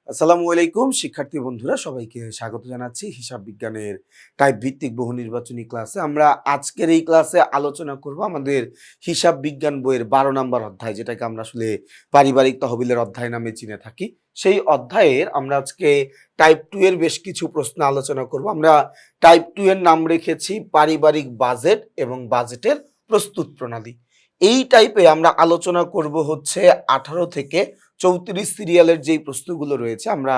আসসালামু আলাইকুম শিক্ষার্থী বন্ধুরা, সবাইকে স্বাগত জানাচ্ছি হিসাব বিজ্ঞানের টাইপ ভিত্তিক বহু নির্বাচনী ক্লাসে। আমরা আজকের এই ক্লাসে আলোচনা করব আমাদের হিসাব বিজ্ঞান বইয়ের 12 নম্বর অধ্যায়, যেটাকে আমরা আসলে পারিবারিক তহবিলের অধ্যায় নামে চিনে থাকি। সেই অধ্যায়ের আমরা আজকে টাইপ 2 এর বেশ কিছু প্রশ্ন আলোচনা করব। আমরা টাইপ 2 এর নাম রেখেছি পারিবারিক বাজেট এবং বাজেটের প্রস্তুত প্রণালী। এই টাইপে আমরা আলোচনা করব হচ্ছে 18 থেকে 34 সিরিয়ালের যেই প্রশ্নগুলো রয়েছে, আমরা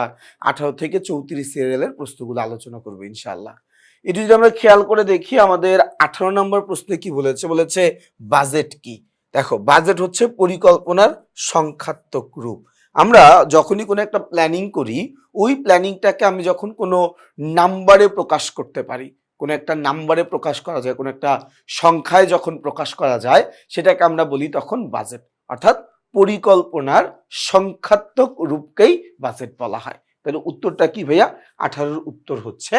18 থেকে 34 সিরিয়ালের প্রশ্নগুলো আলোচনা করবো ইনশাআল্লাহ। এটি যদি আমরা খেয়াল করে দেখি, আমাদের 18 নম্বর প্রশ্নে কি বলেছে, বলেছে বাজেট কি। দেখো, বাজেট হচ্ছে পরিকল্পনার সংখ্যাত্মক রূপ। আমরা যখনই কোনো একটা প্ল্যানিং করি, ওই প্ল্যানিংটাকে আমি যখন কোনো নাম্বারে প্রকাশ করতে পারি, কোনো একটা নাম্বারে প্রকাশ করা যায়, কোনো একটা সংখ্যায় যখন প্রকাশ করা যায়, সেটাকে আমরা বলি তখন বাজেট। অর্থাৎ পরিকল্পনার সংখ্যাত্মক রূপকেই বাজেট বলা হয়। তাহলে উত্তরটা কি ভাইয়া? 18-র উত্তর হচ্ছে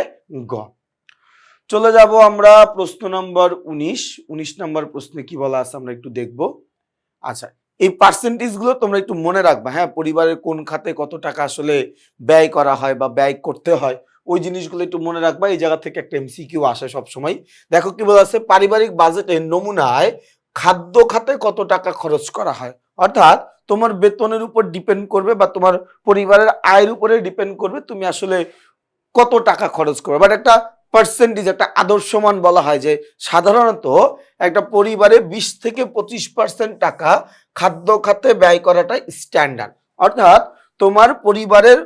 গ। চলে যাব আমরা প্রশ্ন নম্বর 19 নম্বর প্রশ্নে কি বলা আছে আমরা একটু দেখব। আচ্ছা, এই পার্সেন্টেজ গুলো তোমরা একটু মনে রাখবা। হ্যাঁ, পরিবারের কোন খাতে কত টাকা আসলে ব্যয় করা হয় বা ব্যয় করতে হয়, ওই জিনিসগুলো একটু মনে রাখবা। এই জায়গা থেকে একটা এমসিকিউ আসে সব সময়। দেখো কি বলা আছে, পারিবারিক বাজেটের নমুনায় খাদ্য খাতে কত টাকা খরচ করা হয়। অর্থাৎ তোমার বেতনের উপর ডিপেন্ড করবে বা তোমার পরিবারের আয়ের উপরে ডিপেন্ড করবে তুমি আসলে কত টাকা খরচ করবে। বাট একটা পার্সেন্টেজ, একটা আদর্শমান বলা হয় যে সাধারণত একটা পরিবারে 20 থেকে 25% টাকা খাদ্য খাতে ব্যয় করাটা স্ট্যান্ডার্ড। অর্থাৎ তোমার পরিবারের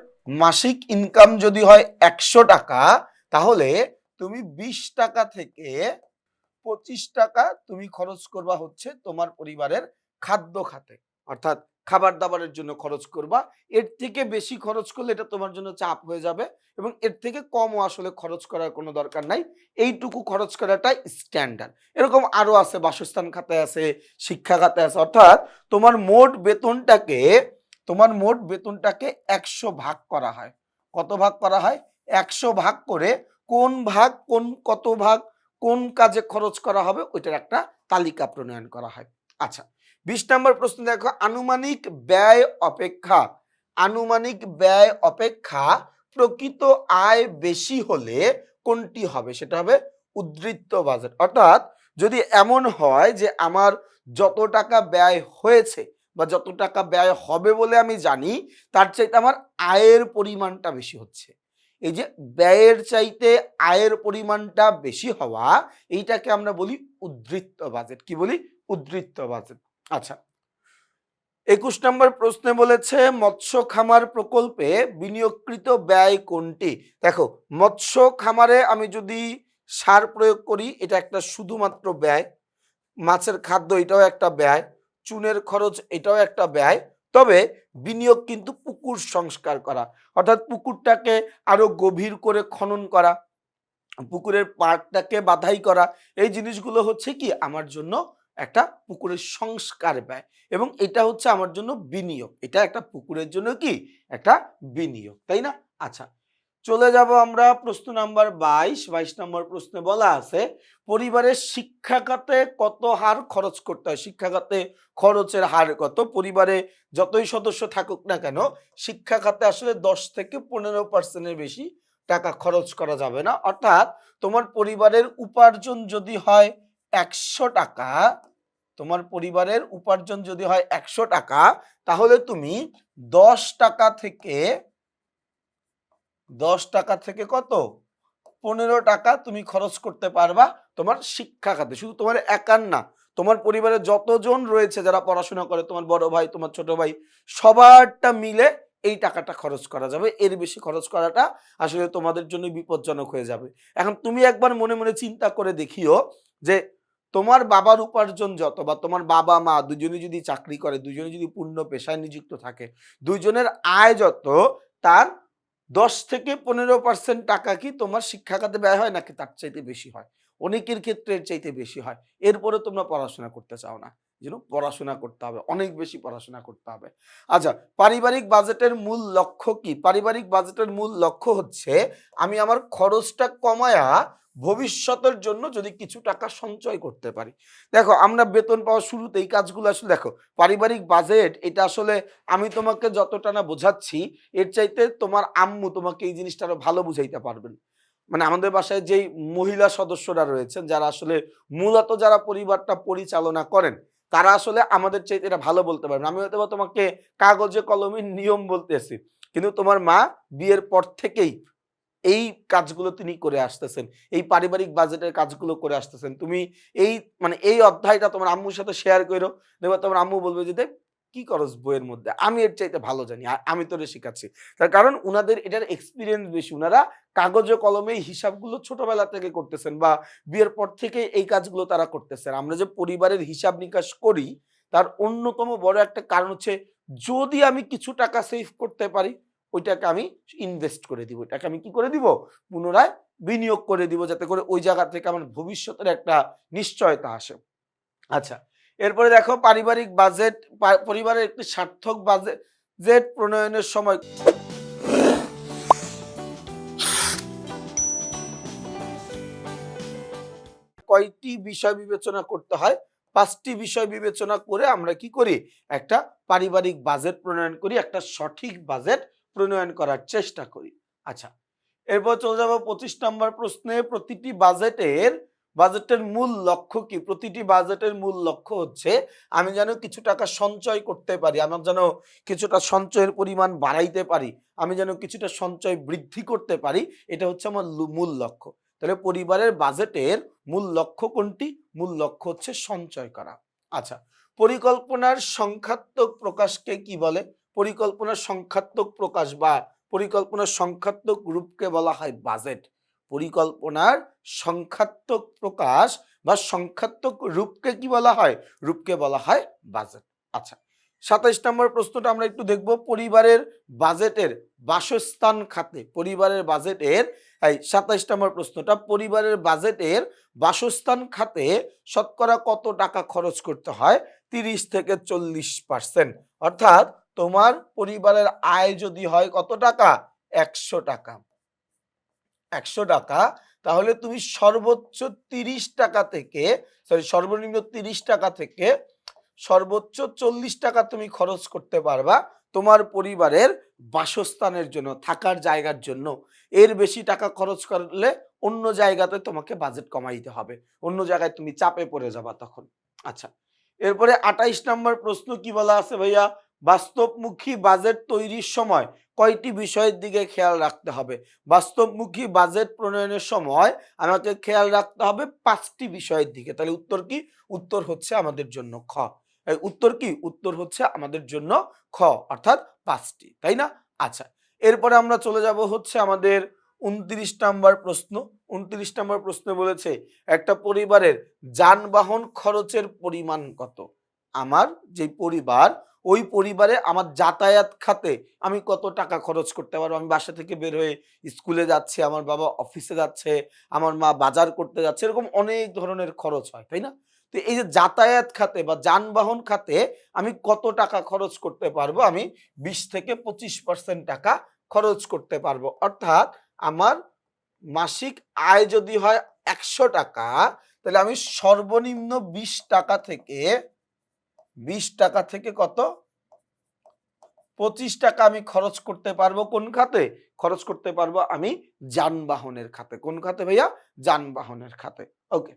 মাসিক ইনকাম যদি হয় 100 টাকা, তাহলে তুমি 20 টাকা থেকে 25 টাকা তুমি খরচ করবা হচ্ছে তোমার পরিবারের খাদ্য খাতে, অর্থাৎ খাবার দাবারের জন্য খরচ করবা। এর থেকে বেশি খরচ করলে এটা তোমার জন্য চাপ হয়ে যাবে, এবং এর থেকে কমও আসলে খরচ করার কোনো দরকার নাই। এইটুকু খরচ করাটাই স্ট্যান্ডার্ড। এরকম আরো আছে, বাসস্থান খাতে আছে, শিক্ষা খাতে আছে। অর্থাৎ তোমার মোট বেতনটাকে 100 ভাগ করা হয়। কত ভাগ করা হয়? 100 ভাগ করে কোন ভাগ, কত ভাগ কোন কাজে খরচ করা হবে, ওইটার একটা তালিকা প্রণয়ন করা হয়। আচ্ছা, 20 নম্বর প্রশ্ন দেখো, আনুমানিক ব্যয় অপেক্ষা প্রকৃত আয় বেশি হলে কোনটি হবে? সেটা হবে উদ্ধৃত বাজেট। অর্থাৎ যদি এমন হয় যে আমার যত টাকা ব্যয় হয়েছে বা যত টাকা ব্যয় হবে বলে আমি জানি, তার চাইতে আমার আয়ের পরিমাণটা বেশি হচ্ছে, এই যে ব্যয়ের চাইতে আয়ের পরিমাণটা বেশি হওয়া, এইটাকে আমরা বলি উদ্ধৃত বাজেট। কি বলি? উদ্ধৃত বাজেট। আচ্ছা, 21 নম্বর প্রশ্নে বলেছে মৎস্য খামার প্রকল্পে বিনিয়োগকৃত ব্যয় কোনটি? দেখো, মৎস্য খামারে আমি যদি সার প্রয়োগ করি, এটা একটা শুধুমাত্র ব্যয়। মাছের খাদ্য, এটাও একটা ব্যয়। চুনের খরচ, এটাও একটা ব্যয়। তবে বিনিয়োগ কিন্তু পুকুর সংস্কার করা, অর্থাৎ পুকুরটাকে আরো গভীর করে খনন করা, পুকুরের পাড়টাকে বাধাই করা, এই জিনিসগুলো হচ্ছে কি আমার জন্য একটা পুকুরের সংস্কার ব্যয়, এবং এটা হচ্ছে আমার জন্য বিনিয়োগ। এটা একটা পুকুরের জন্য কি একটা বিনিয়োগ, তাই না? আচ্ছা, চলে যাব আমরা প্রশ্ন নাম্বার 22 নম্বর প্রশ্নে বলা আছে পরিবারের শিক্ষা খাতে কত হার খরচ করতে হয়। শিক্ষা খাতে খরচের হার কত? পরিবারে যতই সদস্য থাকুক না কেন, শিক্ষা খাতে আসলে 10 থেকে 15% বেশি টাকা খরচ করা যাবে না। অর্থাৎ তোমার পরিবারের উপার্জন যদি হয় 100 টাকা, তোমার পরিবারের উপার্জন যদি হয় 100 টাকা, তাহলে তুমি 10 টাকা থেকে কত 15 টাকা তুমি খরচ করতে পারবা তোমার শিক্ষা খাতে। শুধু তোমার একার না, তোমার পরিবারে যতজন রয়েছে যারা পড়াশোনা করে, তোমার বড় ভাই, তোমার ছোট ভাই, সবারটা মিলে এই টাকাটা খরচ করা যাবে। এর বেশি খরচ করাটা আসলে তোমাদের জন্য বিপজ্জনক হয়ে যাবে। এখন তুমি একবার মনে মনে চিন্তা করে দেখিও যে তোমার বাবার উপার্জন যত, বা তোমার বাবা মা দুজনে যদি চাকরি করে, দুজনে যদি পূর্ণ পেশায় নিযুক্ত থাকে, দুজনের আয় যত, তার 10 থেকে 15% টাকা কি তোমার শিক্ষা খাতে ব্যয় হয়, নাকি তার চাইতে বেশি হয়? অনেকের ক্ষেত্রে এর চাইতে বেশি হয়। এরপরে তোমরা পড়াশোনা করতে চাও না, যেন পড়াশোনা করতে হবে, অনেক বেশি পড়াশোনা করতে হবে। আচ্ছা, পারিবারিক বাজেটের মূল লক্ষ্য কি? পারিবারিক বাজেটের মূল লক্ষ্য হচ্ছে আমি আমার খরচটা কমায়া ভবিষ্যতের জন্য যদি কিছু টাকা সঞ্চয় করতে পারি। দেখো আমরা বেতন পাওয়া শুরুতে এই কাজগুলো আসলে দেখো পারিবারিক বাজেট এটা আসলে আমি তোমাকে যতটা না বোঝাচ্ছি এর চাইতে তোমার আম্মু তোমাকে এই জিনিসটা আরো ভালো বুঝাইতে পারবেন। মানে আমাদের বাসায় যেই মহিলা সদস্যরা রয়েছেন যারা আসলে মূলত যারা পরিবারটা পরিচালনা করেন তারা আসলে আমাদের চাইতে এটা ভালো বলতে পারবেন। আমি হয়তোবা তোমাকে কাগজে কলমে নিয়ম বলতেছি। কিন্তু তোমার মা বিয়ের পর থেকেই এই কাজগুলো তিনি করে আসতেছেন। এই পারিবারিক বাজেটের কাজগুলো করে আসতেছেন। তুমি এই মানে এই অধ্যায়টা তোমার আম্মুর সাথে শেয়ার কইরো। দেখবা তোমার আম্মু বলবে যে, "দেখ কি করস বইয়ের মধ্যে? আমি এর চাইতে ভালো জানি। আমি তোরে শিখাচ্ছি।" তার কারণ উনাদের এটার এক্সপেরিয়েন্স বেশি। উনারা কাগজে কলমে এই হিসাবগুলো ছোটবেলা থেকে করতেছেন বা বিয়ের পর থেকে এই কাজগুলো তারা করতেছেন। আমরা যে পরিবারের হিসাব নিকাশ করি তার অন্যতম বড় একটা কারণ হচ্ছে যদি আমি কিছু টাকা সেভ করতে পারি ওইটাকে আমি ইনভেস্ট করে দিব। এটাকে আমি কি করে দিব? পুনরায় বিনিয়োগ করে দিব যাতে করে ওই জায়গা থেকে আমার ভবিষ্যতের একটা নিশ্চয়তা আসে। আচ্ছা, এরপরে দেখো পারিবারিক বাজেট পরিবারের একটি সার্থক বাজেট প্রণয়নের সময় কয়টি বিষয় বিবেচনা করতে হয়? ৫ টি বিষয় বিবেচনা করে আমরা কি করি? একটা পারিবারিক বাজেট প্রণয়ন করি, একটা সঠিক বাজেট প্রণয়ন করার চেষ্টা করি। আচ্ছা, এরপর চলে যাব ২৫ নম্বর প্রশ্নে। প্রতিটি বাজেটের মূল লক্ষ্য কি? প্রতিটি বাজেটের মূল লক্ষ্য হচ্ছে আমি যেন কিছু টাকা সঞ্চয় করতে পারি। আমার যেন কিছুটা সঞ্চয়ের পরিমাণ বাড়াইতে পারি। আমি যেন কিছুটা সঞ্চয় বৃদ্ধি করতে পারি। এটা হচ্ছে আমার মূল লক্ষ্য। তাহলে পরিবারের বাজেটের মূল লক্ষ্য কোনটি? মূল লক্ষ্য হচ্ছে সঞ্চয় করা। আচ্ছা, পরিকল্পনার সংখ্যাত্মক প্রকাশকে কি বলে? পরিকল্পনার সংখ্যাত্মক প্রকাশ বা পরিকল্পনার সংখ্যাত্মক রূপকে বলা হয় বাজেট। পরিকল্পনার সংখ্যাত্মক প্রকাশ বা সংখ্যাত্মক রূপকে কি বলা হয়? রূপকে বলা হয় বাজেট। আচ্ছা, ২৭ নম্বর প্রশ্নটা আমরা একটু দেখব। পরিবারের বাজেটের বাসস্থান খাতে পরিবারের বাজেটের ২৭ নম্বর প্রশ্নটা পরিবারের বাজেটের বাসস্থান খাতে শতকরা কত টাকা খরচ করতে হয়? ৩০ থেকে ৪০%। অর্থাৎ তোমার পরিবারের আয় যদি হয় কত টাকা? ১০০ টাকা। ১০০ টাকা তাহলে তুমি সর্বোচ্চ ৩০ টাকা থেকে সর্বনিম্ন ৩০ টাকা থেকে সর্বোচ্চ ৪০ টাকা তুমি খরচ করতে পারবা তোমার পরিবারের বাসস্থানের জন্য, থাকার জায়গার জন্য। এর বেশি টাকা খরচ করলে অন্য জায়গাতে তোমাকে বাজেট কমাইতে হবে। অন্য জায়গায় তুমি চাপে পড়ে যাবা তখন। আচ্ছা, এরপরে ২৮ নম্বর প্রশ্ন কি বলা আছে ভাইয়া? বাস্তবমুখী বাজেট তৈরির সময় কয়টি বিষয়ের দিকে খেয়াল রাখতে হবে? বাস্তবমুখী বাজেট প্রণয়নের সময় আমাকে খেয়াল রাখতে হবে ৫ টি বিষয়ের দিকে। তাহলে উত্তর কি? উত্তর হচ্ছে আমাদের জন্য খ। উত্তর কি? উত্তর হচ্ছে আমাদের জন্য খ, অর্থাৎ ৫ টি, তাই না? আচ্ছা, এরপরে আমরা চলে যাব হচ্ছে আমাদের ২৯ নাম্বার প্রশ্ন। ২৯ নাম্বার প্রশ্নে বলেছে একটা পরিবারের যানবাহন খরচের পরিমাণ কত? আমার যে পরিবার ওই পরিবারে আমার যাতায়াত খাতে আমি কত টাকা খরচ করতে পারবো? আমি বাসা থেকে বের হয়ে স্কুলে যাচ্ছি, আমার বাবা অফিসে যাচ্ছে, আমার মা বাজার করতে যাচ্ছে, এরকম অনেক ধরনের খরচ হয়, তাই না? তো এই যে যাতায়াত খাতে বা যানবাহন খাতে আমি কত টাকা খরচ করতে পারবো? আমি ২০ থেকে ২৫% টাকা খরচ করতে পারবো। অর্থাৎ আমার মাসিক আয় যদি হয় ১০০ টাকা তাহলে আমি সর্বনিম্ন ২০ টাকা থেকে কত? ২৫ টাকা আমি খরচ করতে পারবো কোন খাতে? খরচ করতে পারবো আমি যানবাহনের খাতে। কোন খাতে ভাইয়া? যানবাহনের খাতে। ওকে,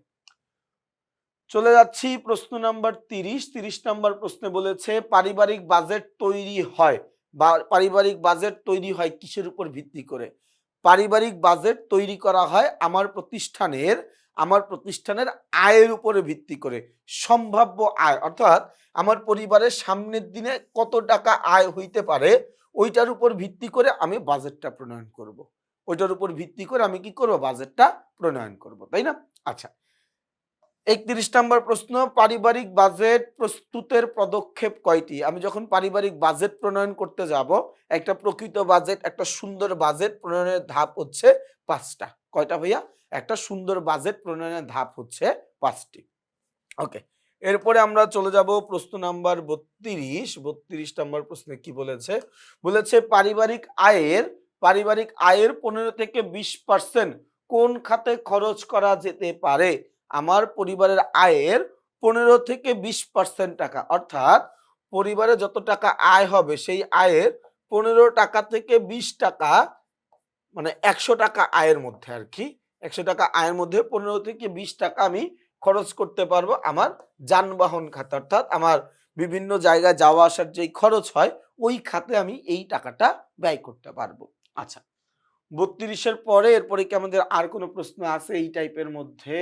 চলে যাচ্ছি প্রশ্ন নাম্বার ৩০। ৩০ নাম্বার প্রশ্নে বলেছে পারিবারিক বাজেট তৈরি হয় বা পারিবারিক বাজেট তৈরি হয় কিসের উপর ভিত্তি করে? পারিবারিক বাজেট তৈরি করা হয় আমার প্রতিষ্ঠানের আয়ের উপরে ভিত্তি করে। সম্ভাব্য আয় অর্থাৎ আমার পরিবারের সামনের দিনে কত টাকা আয় হইতে পারে ওইটার উপর ভিত্তি করে আমি বাজেটটা প্রণয়ন করব। ওইটার উপর ভিত্তি করে আমি কি করব? বাজেটটা প্রণয়ন করব, তাই না? আচ্ছা, ৩১ নম্বর প্রশ্ন পারিবারিক বাজেট প্রস্তুতের পদক্ষেপ কয়টি? আমি যখন পারিবারিক বাজেট প্রণয়ন করতে যাব একটা প্রকৃত বাজেট, একটা সুন্দর বাজেট প্রণয়নের ধাপ হচ্ছে ৫টা। কয়টা ভাইয়া? একটা সুন্দর বাজেট প্রণয়নের ধাপ হচ্ছে ৫টি। ওকে, এরপরে আমরা চলে যাব প্রশ্ন নাম্বার ৩২। ৩২ নম্বর প্রশ্নে কি বলেছে? বলেছে পারিবারিক আয়ের ১৫ থেকে ২০% কোন খাতে খরচ করা যেতে পারে? আমার পরিবারের আয়ের ১৫ থেকে ২০% টাকা, অর্থাৎ পরিবারে যত টাকা আয় হবে সেই আয়ের ১৫ টাকা থেকে ২০ টাকা, মানে ১০০ টাকা আয়ের মধ্যে আরকি। ১০০ টাকা আয়ের মধ্যে ১৫ থেকে ২০ টাকা আমি খরচ করতে পারবো আমার যানবাহন খাতে। অর্থাৎ আমার বিভিন্ন জায়গায় যাওয়া আসার যেই খরচ হয়, ওই খাতে আমি এই টাকাটা ব্যয় করতে পারবো। আচ্ছা, ৩২ এর পরে এরপরে কি আমাদের আর কোনো প্রশ্ন আছে এই টাইপের মধ্যে?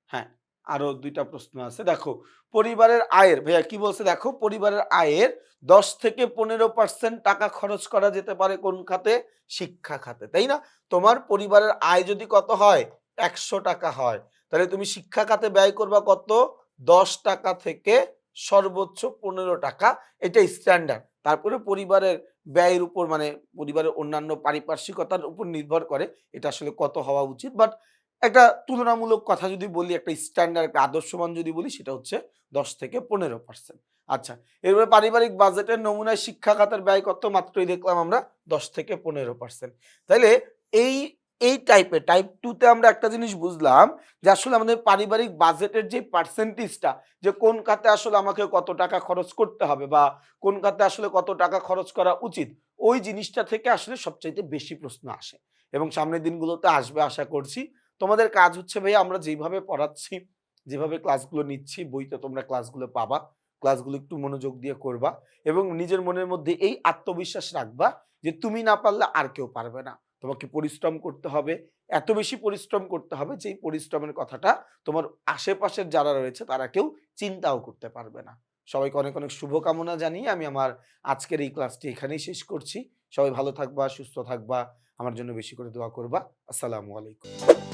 হ্যাঁ, আরো ২ টা প্রশ্ন আছে। দেখো, পরিবারের আয়ের ভাইয়া কি বলছে দেখো, পরিবারের আয়ের ১০ থেকে ১৫% টাকা খরচ করা যেতে পারে কোন খাতে? শিক্ষা খাতে। তাই না? তোমার পরিবারের আয় যদি কত হয়? ১০০ টাকা হয়। তাহলে তুমি শিক্ষা খাতে ব্যয় করবা কত? ১০ টাকা থেকে সর্বোচ্চ ১৫ টাকা। এটাই স্ট্যান্ডার্ড। তারপরে পরিবারের ব্যয়ের উপর, মানে পরিবারের অন্যান্য পারিপার্শ্বিকতার উপর নির্ভর করে এটা আসলে কত হওয়া উচিত। বাট একটা তুলনামূলক কথা যদি বলি, একটা স্ট্যান্ডার্ড, একটা আদর্শমান যদি বলি, সেটা হচ্ছে ১০ থেকে ১৫%। আচ্ছা, এরপরে পারিবারিক বাজেটের নমুনায় শিক্ষা খাতের ব্যয় কত? মাত্রই দেখলাম আমরা ১০ থেকে ১৫%। তাইলে এই টাইপের টাইপ ২ তে আমরা একটা জিনিস বুঝলাম যে আসলে আমাদের পারিবারিক বাজেটের যে পার্সেন্টেজটা, যে কোন খাতে আসলে আমাকে কত টাকা খরচ করতে হবে বা কোন খাতে আসলে কত টাকা খরচ করা উচিত, ওই জিনিসটা থেকে আসলে সবচাইতে বেশি প্রশ্ন আসে এবং সামনের দিনগুলোতে আসবে আশা করছি। তোমাদের কাজ হচ্ছে ভাইয়া, আমরা যেইভাবে পড়াচ্ছি, যেভাবে ক্লাসগুলো নিচ্ছি, বইতে তোমরা ক্লাসগুলো পাবা। ক্লাসগুলো একটু মনোযোগ দিয়ে করবা এবং নিজের মনের মধ্যে এই আত্মবিশ্বাস রাখবা যে তুমি না পারলে আর কেউ পারবে না। তোমাকে পরিশ্রম করতে হবে। এত বেশি পরিশ্রম করতে হবে যেই পরিশ্রমের কথাটা তোমার আশেপাশের যারা রয়েছে তারা কেউ চিন্তাও করতে পারবে না। সবাইকে অনেক, অনেক শুভকামনা জানিয়ে আমি আমার আজকের এই ক্লাসটি এখানেই শেষ করছি। সবাই ভালো থাকবা, সুস্থ থাকবা। আমার জন্য বেশি করে দোয়া করবা। আসসালামু আলাইকুম।